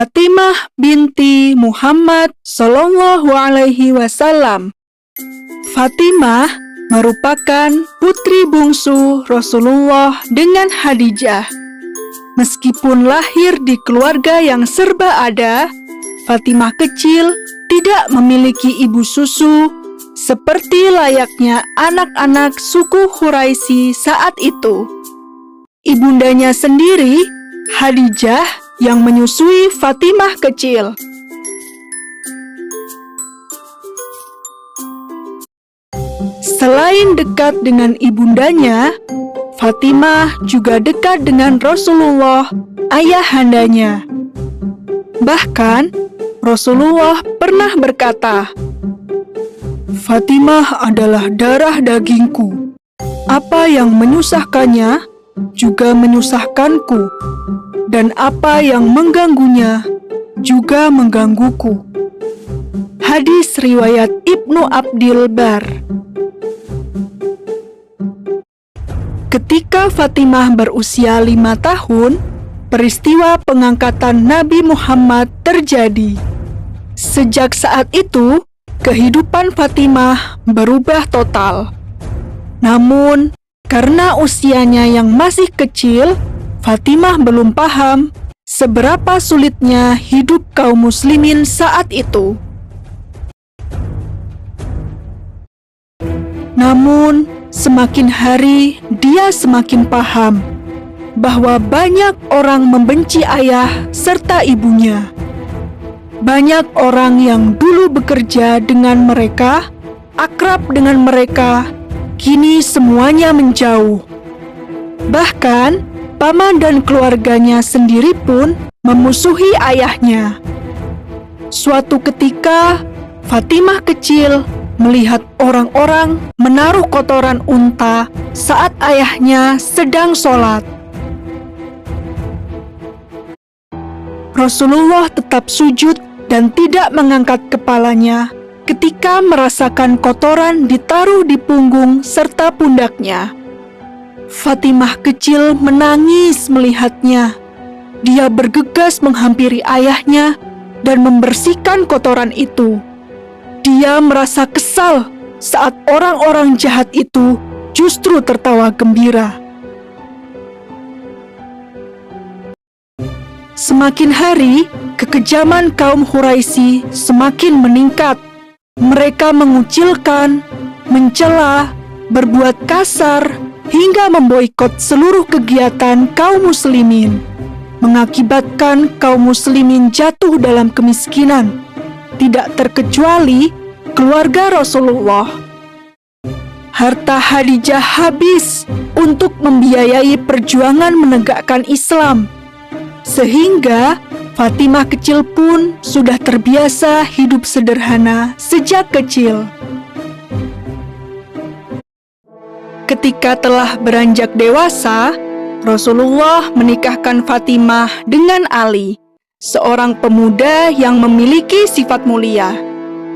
Fatimah binti Muhammad Sallallahu Alaihi Wasallam. Fatimah merupakan putri bungsu Rasulullah dengan Khadijah. Meskipun lahir di keluarga yang serba ada, Fatimah kecil tidak memiliki ibu susu seperti layaknya anak-anak suku Quraisy saat itu. Ibundanya sendiri, Khadijah, yang menyusui Fatimah kecil. Selain dekat dengan ibundanya, Fatimah juga dekat dengan Rasulullah, ayahandanya. Bahkan, Rasulullah pernah berkata, "Fatimah adalah darah dagingku. Apa yang menyusahkannya juga menyusahkanku, dan apa yang mengganggunya juga menggangguku." Hadis riwayat Ibnu Abdil Bar. Ketika Fatimah berusia 5 tahun, peristiwa pengangkatan Nabi Muhammad terjadi. Sejak saat itu, kehidupan Fatimah berubah total. Namun, karena usianya yang masih kecil, Fatimah belum paham seberapa sulitnya hidup kaum muslimin saat itu. Namun, semakin hari dia semakin paham bahwa banyak orang membenci ayah serta ibunya. Banyak orang yang dulu bekerja dengan mereka, akrab dengan mereka, kini semuanya menjauh. Bahkan, paman dan keluarganya sendiri pun memusuhi ayahnya. Suatu ketika, Fatimah kecil melihat orang-orang menaruh kotoran unta saat ayahnya sedang sholat. Rasulullah tetap sujud dan tidak mengangkat kepalanya ketika merasakan kotoran ditaruh di punggung serta pundaknya. Fatimah kecil menangis melihatnya. Dia bergegas menghampiri ayahnya dan membersihkan kotoran itu. Dia merasa kesal saat orang-orang jahat itu justru tertawa gembira. Semakin hari, kekejaman kaum Quraisy semakin meningkat. Mereka mengucilkan, mencela, berbuat kasar, hingga memboikot seluruh kegiatan kaum muslimin, mengakibatkan kaum muslimin jatuh dalam kemiskinan, tidak terkecuali keluarga Rasulullah. Harta Khadijah habis untuk membiayai perjuangan menegakkan Islam, sehingga Fatimah kecil pun sudah terbiasa hidup sederhana sejak kecil. Ketika telah beranjak dewasa, Rasulullah menikahkan Fatimah dengan Ali, seorang pemuda yang memiliki sifat mulia.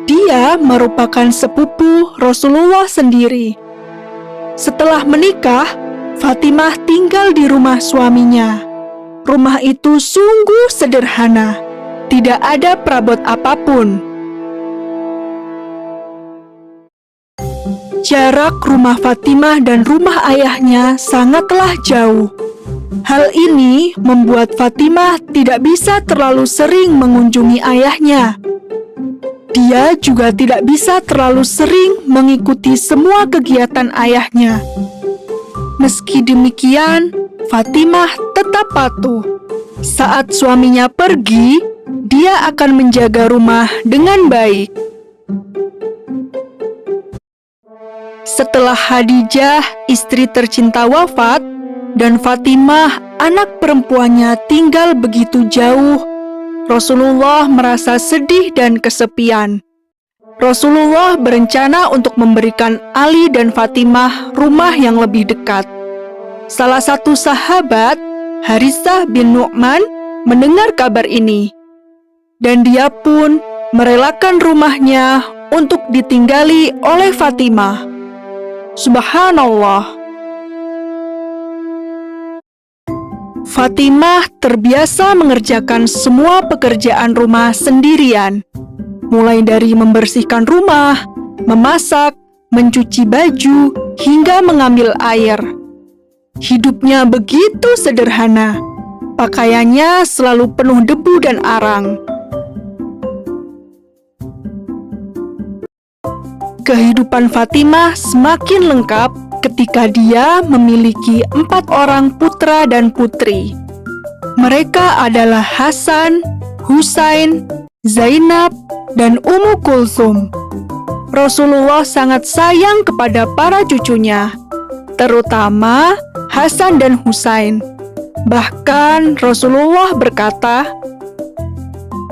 Dia merupakan sepupu Rasulullah sendiri. Setelah menikah, Fatimah tinggal di rumah suaminya. Rumah itu sungguh sederhana, tidak ada perabot apapun. Jarak rumah Fatimah dan rumah ayahnya sangatlah jauh. Hal ini membuat Fatimah tidak bisa terlalu sering mengunjungi ayahnya. Dia juga tidak bisa terlalu sering mengikuti semua kegiatan ayahnya. Meski demikian, Fatimah tetap patuh. Saat suaminya pergi, dia akan menjaga rumah dengan baik. Setelah Khadijah, istri tercinta wafat, dan Fatimah, anak perempuannya tinggal begitu jauh, Rasulullah merasa sedih dan kesepian. Rasulullah berencana untuk memberikan Ali dan Fatimah rumah yang lebih dekat. Salah satu sahabat, Haritsah bin Nu'man, mendengar kabar ini, dan dia pun merelakan rumahnya untuk ditinggali oleh Fatimah. Subhanallah. Fatimah terbiasa mengerjakan semua pekerjaan rumah sendirian, mulai dari membersihkan rumah, memasak, mencuci baju, hingga mengambil air. Hidupnya begitu sederhana. Pakaiannya selalu penuh debu dan arang. Kehidupan Fatimah semakin lengkap ketika dia memiliki 4 orang putra dan putri. Mereka adalah Hasan, Husain, Zainab, dan Ummu Kulsum. Rasulullah sangat sayang kepada para cucunya, terutama Hasan dan Husain. Bahkan Rasulullah berkata,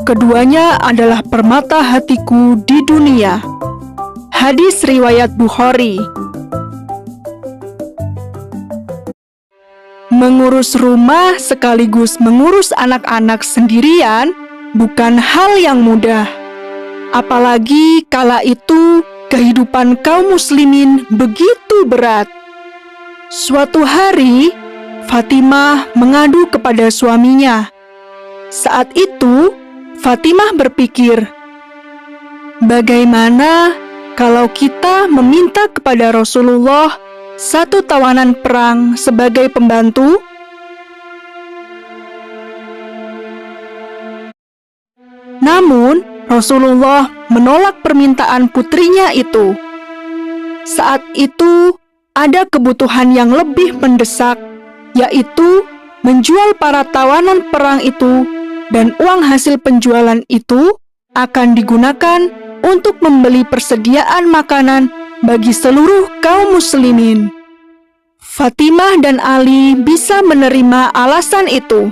"Keduanya adalah permata hatiku di dunia." Hadis riwayat Bukhari. Mengurus rumah sekaligus mengurus anak-anak sendirian bukan hal yang mudah. Apalagi kala itu kehidupan kaum muslimin begitu berat. Suatu hari, Fatimah mengadu kepada suaminya. Saat itu, Fatimah berpikir, bagaimana kalau kita meminta kepada Rasulullah 1 tawanan perang sebagai pembantu? Namun, Rasulullah menolak permintaan putrinya itu. Saat itu, ada kebutuhan yang lebih mendesak, yaitu menjual para tawanan perang itu, dan uang hasil penjualan itu akan digunakan untuk membeli persediaan makanan bagi seluruh kaum muslimin. Fatimah dan Ali bisa menerima alasan itu.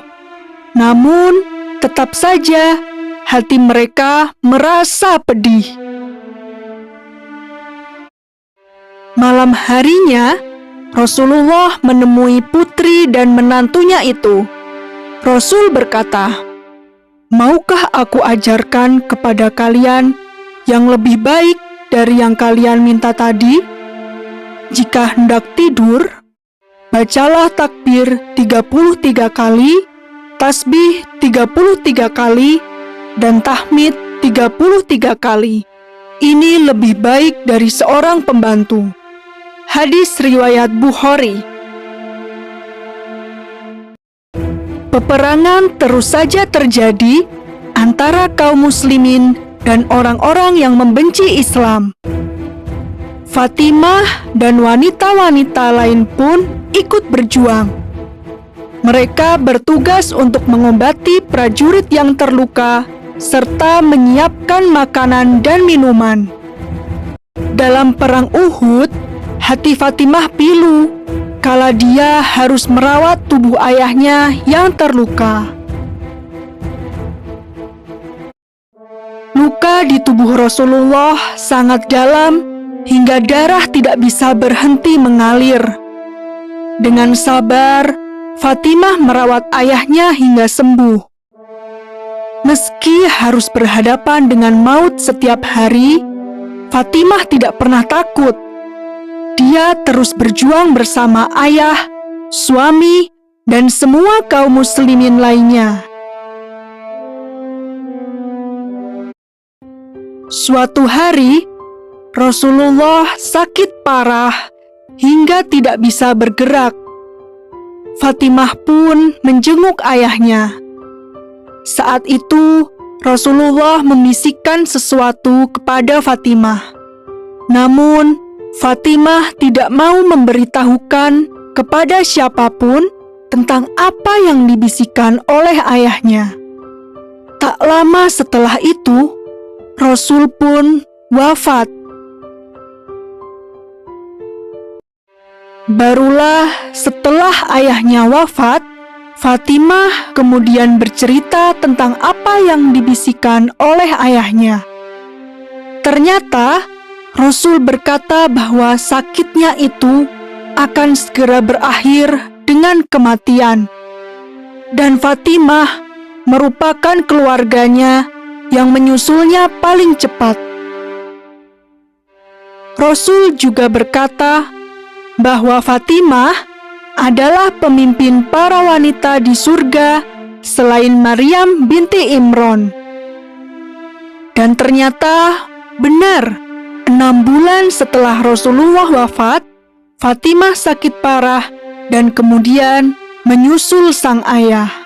Namun, tetap saja hati mereka merasa pedih. Malam harinya, Rasulullah menemui putri dan menantunya itu. Rasul berkata, "Maukah aku ajarkan kepada kalian yang lebih baik dari yang kalian minta tadi? Jika hendak tidur, bacalah takbir 33 kali, tasbih 33 kali, dan tahmid 33 kali. Ini lebih baik dari seorang pembantu." Hadis riwayat Bukhari. Peperangan terus saja terjadi antara kaum muslimin dan orang-orang yang membenci Islam. Fatimah dan wanita-wanita lain pun ikut berjuang. Mereka bertugas untuk mengobati prajurit yang terluka serta menyiapkan makanan dan minuman. Dalam perang Uhud, hati Fatimah pilu kala dia harus merawat tubuh ayahnya yang terluka. Luka di tubuh Rasulullah sangat dalam hingga darah tidak bisa berhenti mengalir. Dengan sabar, Fatimah merawat ayahnya hingga sembuh. Meski harus berhadapan dengan maut setiap hari, Fatimah tidak pernah takut. Dia terus berjuang bersama ayah, suami, dan semua kaum muslimin lainnya. Suatu hari, Rasulullah sakit parah hingga tidak bisa bergerak. Fatimah pun menjenguk ayahnya. Saat itu, Rasulullah membisikkan sesuatu kepada Fatimah. Namun, Fatimah tidak mau memberitahukan kepada siapapun tentang apa yang dibisikkan oleh ayahnya. Tak lama setelah itu, Rasul pun wafat. Barulah setelah ayahnya wafat, Fatimah kemudian bercerita tentang apa yang dibisikkan oleh ayahnya. Ternyata, Rasul berkata bahwa sakitnya itu akan segera berakhir dengan kematian. Dan Fatimah merupakan keluarganya yang menyusulnya paling cepat. Rasul juga berkata bahwa Fatimah adalah pemimpin para wanita di surga selain Maryam binti Imron. Dan ternyata benar, 6 bulan setelah Rasulullah wafat, Fatimah sakit parah dan kemudian menyusul sang ayah.